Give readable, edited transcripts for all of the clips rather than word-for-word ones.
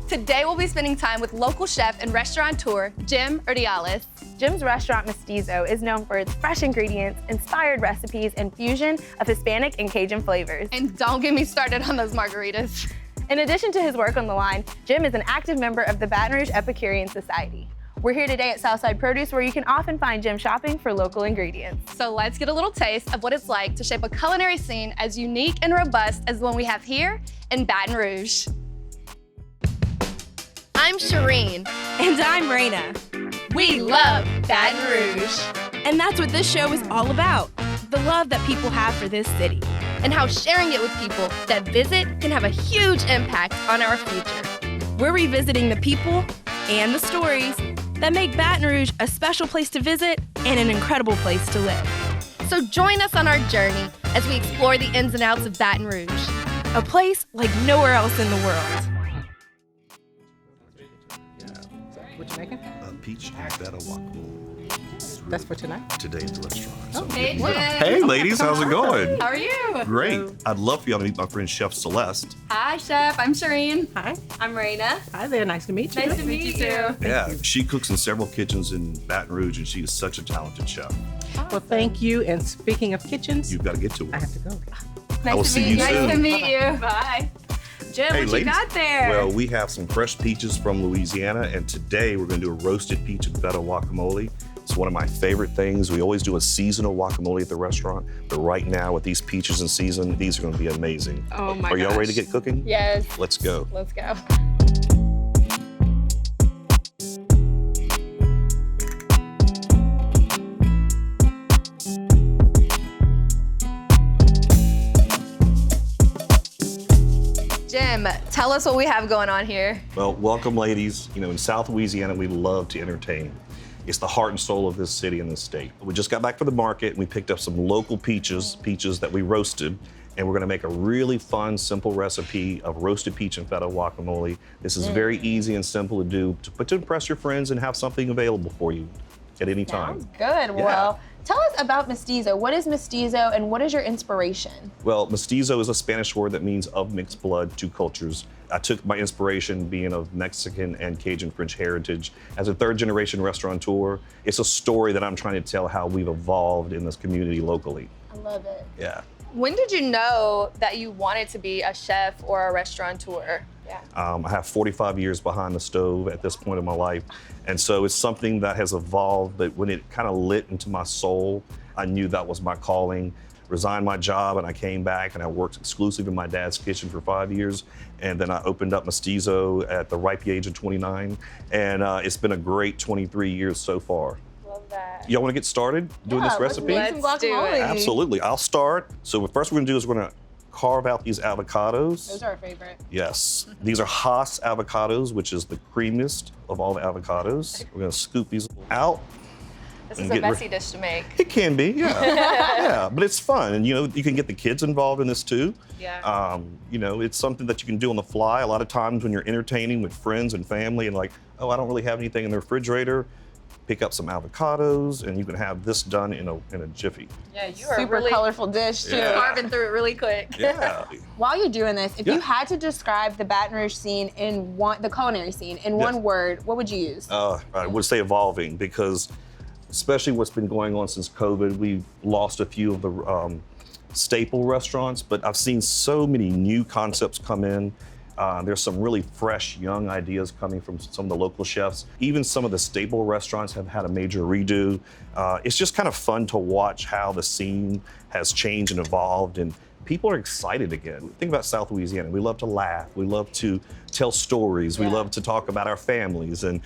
Today we'll be spending time with local chef and restaurateur, Jim Urdiales. Jim's restaurant, Mestizo, is known for its fresh ingredients, inspired recipes, and fusion of Hispanic and Cajun flavors. And don't get me started on those margaritas. In addition to his work on the line, Jim is an active member of the Baton Rouge Epicurean Society. We're here today at Southside Produce, where you can often find Jim shopping for local ingredients. So let's get a little taste of what it's like to shape a culinary scene as unique and robust as the one we have here in Baton Rouge. I'm Sherin. And I'm Raina. We love Baton Rouge. And that's what this show is all about, the love that people have for this city. And how sharing it with people that visit can have a huge impact on our future. We're revisiting the people and the stories that make Baton Rouge a special place to visit and an incredible place to live. So join us on our journey as we explore the ins and outs of Baton Rouge. A place like nowhere else in the world. What you making? Peach and feta guacamole. That's for tonight? Today at the restaurant. So- Hey, Jim. Hey, ladies, how's it going? How are you? Great. I'd love for y'all to meet my friend Chef Celeste. Hi, Chef. I'm Sherin. Hi. I'm Raina. Hi there. Nice to meet you. Nice to meet you too. Yeah, she cooks in several kitchens in Baton Rouge, and she is such a talented chef. Well, thank you. And speaking of kitchens, You've got to get to I her. have to go. I will see you Nice soon. to meet you. Bye. Jim, Hey, what you ladies. got there? Well, we have some fresh peaches from Louisiana, and today we're going to do a roasted peach and feta guacamole. It's one of my favorite things. We always do a seasonal guacamole at the restaurant, but right now with these peaches in season, these are going to be amazing. Oh my Are y'all gosh. ready to get cooking? Yes. Let's go. Let's go. Jim, tell us what we have going on here. Well, welcome, ladies. You know, in South Louisiana, we love to entertain. It's the heart and soul of this city and this state. We just got back from the market and we picked up some local peaches that we roasted, and we're gonna make a really fun, simple recipe of roasted peach and feta guacamole. This is very easy and simple to do, but to impress your friends and have something available for you at any time. Sounds good. Well, tell us about Mestizo. What is Mestizo and what is your inspiration? Well, mestizo is a Spanish word that means of mixed blood, two cultures. I took my inspiration being of Mexican and Cajun French heritage. As a third-generation restaurateur, it's a story that I'm trying to tell how we've evolved in this community locally. I love it. Yeah. When did you know that you wanted to be a chef or a restaurateur? Yeah. I have 45 years behind the stove at this point in my life. And so it's something that has evolved, but when it kind of lit into my soul, I knew that was my calling. Resigned my job and I came back and I worked exclusively in my dad's kitchen for 5 years. And then I opened up Mestizo at the ripe age of 29. And it's been a great 23 years so far. Love that. Y'all want to get started doing this recipe? Let's do it. Absolutely. I'll start. So the first we're gonna do is we're gonna carve out these avocados. Those are our favorite. Yes. These are Haas avocados, which is the creamiest of all the avocados. We're gonna scoop these out. This And is a get rid- messy dish to make. It can be, yeah. Yeah, but it's fun. And you know, you can get the kids involved in this too. Yeah. You know, it's something that you can do on the fly. A lot of times when you're entertaining with friends and family and like, oh, I don't really have anything in the refrigerator, pick up some avocados and you can have this done in a jiffy. Yeah, you are Super really colorful dish too. Yeah. carving through it really quick. Yeah. While you're doing this, if Yeah. you had to describe the Baton Rouge scene in the culinary scene in one word, what would you use? I would say evolving, because especially what's been going on since COVID, we've lost a few of the staple restaurants, but I've seen so many new concepts come in. There's some really fresh, young ideas coming from some of the local chefs. Even some of the staple restaurants have had a major redo. It's just kind of fun to watch how the scene has changed and evolved, and people are excited again. Think about South Louisiana. We love to laugh. We love to tell stories. We love to talk about our families. And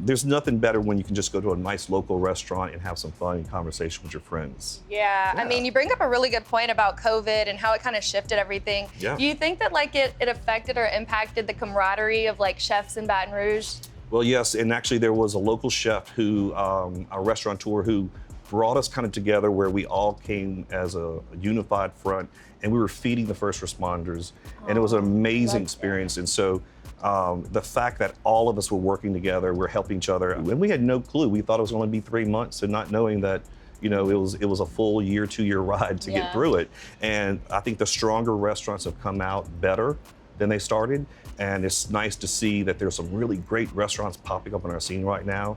there's nothing better when you can just go to a nice local restaurant and have some fun and conversation with your friends. Yeah, I mean, you bring up a really good point about COVID and how it kind of shifted everything. Yeah. Do you think that like it affected or impacted the camaraderie of like chefs in Baton Rouge? Well, yes, and actually there was a local chef who, a restaurateur who brought us kind of together where we all came as a unified front and we were feeding the first responders. And it was an amazing experience. And so the fact that all of us were working together, we're helping each other, and we had no clue. We thought it was going to be 3 months, and not knowing that, you know, it was a full year, 2-year ride to get through it. And I think the stronger restaurants have come out better than they started. And it's nice to see that there's some really great restaurants popping up on our scene right now.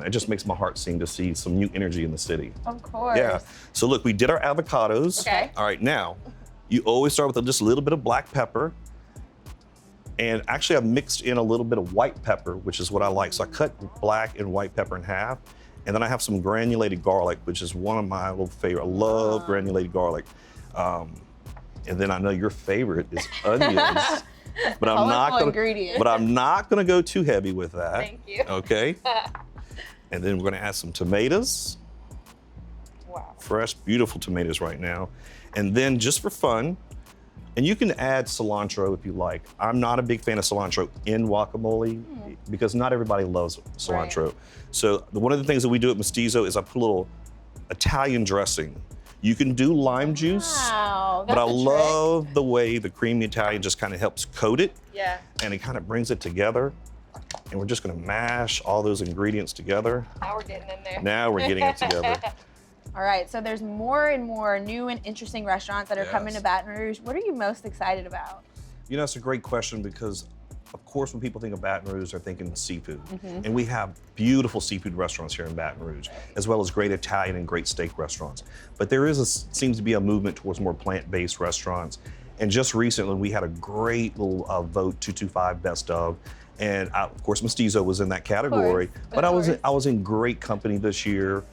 It just makes my heart sing to see some new energy in the city. Of course. Yeah. So look, we did our avocados. Okay. All right, now, you always start with just a little bit of black pepper. And actually, I've mixed in a little bit of white pepper, which is what I like. So I cut black and white pepper in half. And then I have some granulated garlic, which is one of my little favorite. I love granulated garlic. And then I know your favorite is onions. But I'm not gonna go too heavy with that. Thank you. Okay. And then we're gonna add some tomatoes. Wow. Fresh, beautiful tomatoes right now. And then just for fun, and you can add cilantro if you like. I'm not a big fan of cilantro in guacamole because not everybody loves cilantro. Right. So one of the things that we do at Mestizo is I put a little Italian dressing. You can do lime juice, Wow, but I that's a trick. love the way the creamy Italian just kind of helps coat it. Yeah. And it kind of brings it together. And we're just gonna mash all those ingredients together. Now we're getting in there. Now we're getting it together. All right, so there's more and more new and interesting restaurants that are coming to Baton Rouge. What are you most excited about? You know, it's a great question because, of course, when people think of Baton Rouge, they're thinking seafood. And we have beautiful seafood restaurants here in Baton Rouge, as well as great Italian and great steak restaurants. But there seems to be a movement towards more plant-based restaurants. And just recently, we had a great little vote, 225 Best Of. And of course, Mestizo was in that category. But I was in great company this year.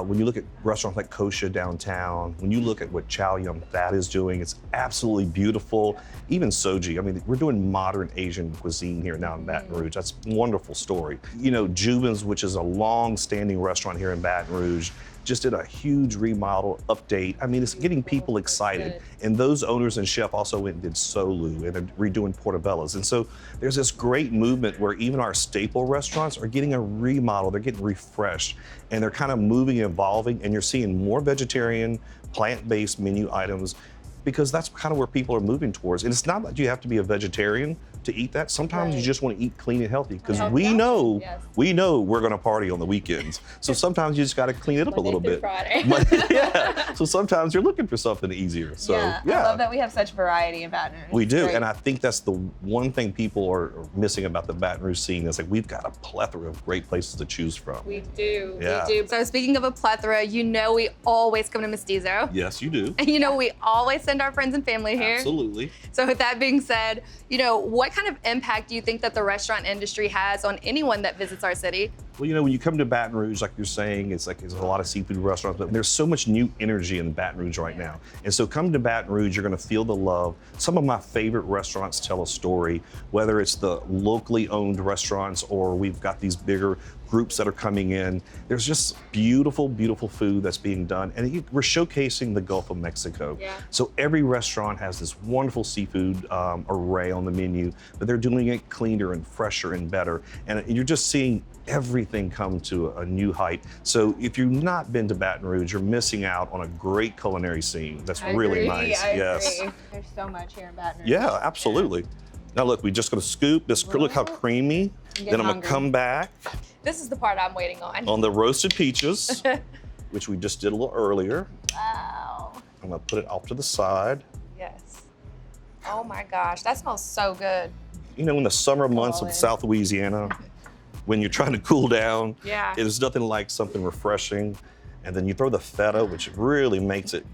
When you look at restaurants like Kosha downtown, when you look at what Chow Yum Fat is doing, it's absolutely beautiful. Even Soji, I mean, we're doing modern Asian cuisine here now in Baton Rouge. That's a wonderful story. You know, Jubin's, which is a long-standing restaurant here in Baton Rouge, just did a huge remodel, update. I mean, it's getting people excited. And those owners and chef also went and did Solu and are redoing Portobello's. And so there's this great movement where even our staple restaurants are getting a remodel, they're getting refreshed, and they're kind of moving and evolving, and you're seeing more vegetarian, plant-based menu items because that's kind of where people are moving towards. And it's not that you have to be a vegetarian to eat that. Sometimes you just want to eat clean and healthy because we know we're going to party on the weekends. So sometimes you just got to clean it up a little bit. Friday. Yeah. So sometimes you're looking for something easier. So I love that we have such variety in Baton Rouge. We do, Great. and I think that's the one thing people are missing about the Baton Rouge scene is like we've got a plethora of great places to choose from. We do. Yeah. We do. So speaking of a plethora, you know we always come to Mestizo. Yes, you do. And you know we always send our friends and family here. Absolutely. So with that being said, you know, what kind of impact do you think that the restaurant industry has on anyone that visits our city? Well, you know, when you come to Baton Rouge, like you're saying, it's like there's a lot of seafood restaurants, but there's so much new energy in Baton Rouge right now. And so come to Baton Rouge, you're gonna feel the love. Some of my favorite restaurants tell a story, whether it's the locally owned restaurants or we've got these bigger groups that are coming in. There's just beautiful, beautiful food that's being done. And we're showcasing the Gulf of Mexico. Yeah. So every restaurant has this wonderful seafood array on the menu, but they're doing it cleaner and fresher and better. And you're just seeing everything come to a new height. So if you've not been to Baton Rouge, you're missing out on a great culinary scene. That's really nice. I Yes. agree. There's so much here in Baton Rouge. Yeah, absolutely. Now look, we're just gonna scoop this. Look how creamy. Then I'm gonna come back This is the part I'm waiting on. the roasted peaches, which we just did a little earlier. Wow. I'm gonna put it off to the side. Yes. Oh my gosh, that smells so good. You know, in the summer months of South Louisiana, when you're trying to cool down, there's nothing like something refreshing. And then you throw the feta, which really makes it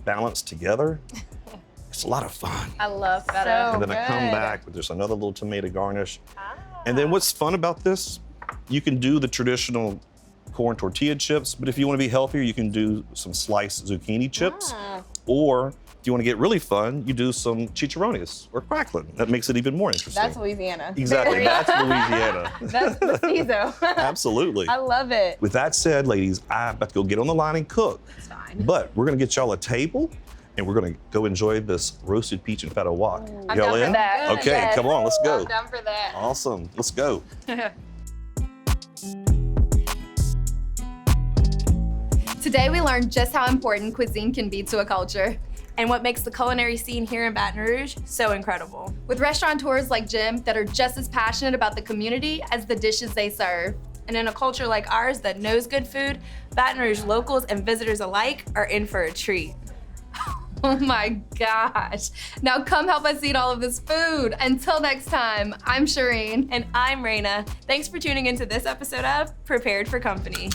balanced together. It's a lot of fun. I love feta. And then I come back with just another little tomato garnish. And then what's fun about this, you can do the traditional corn tortilla chips, but if you want to be healthier, you can do some sliced zucchini chips. Or if you want to get really fun, you do some chicharrones or crackling. That makes it even more interesting. That's Louisiana. Exactly, that's Louisiana. That's Mestizo. Absolutely. I love it. With that said, ladies, I'm about to go get on the line and cook. It's fine. But we're gonna get y'all a table and we're gonna go enjoy this roasted peach and feta wok. I'm Y'all down for in? that. Okay, Yes. come on, let's go. I'm down for that. Awesome, let's go. Today we learned just how important cuisine can be to a culture. And what makes the culinary scene here in Baton Rouge so incredible. With restaurateurs like Jim that are just as passionate about the community as the dishes they serve. And in a culture like ours that knows good food, Baton Rouge locals and visitors alike are in for a treat. Oh my gosh. Now come help us eat all of this food. Until next time, I'm Sherin. And I'm Raina. Thanks for tuning into this episode of Prepared for Company.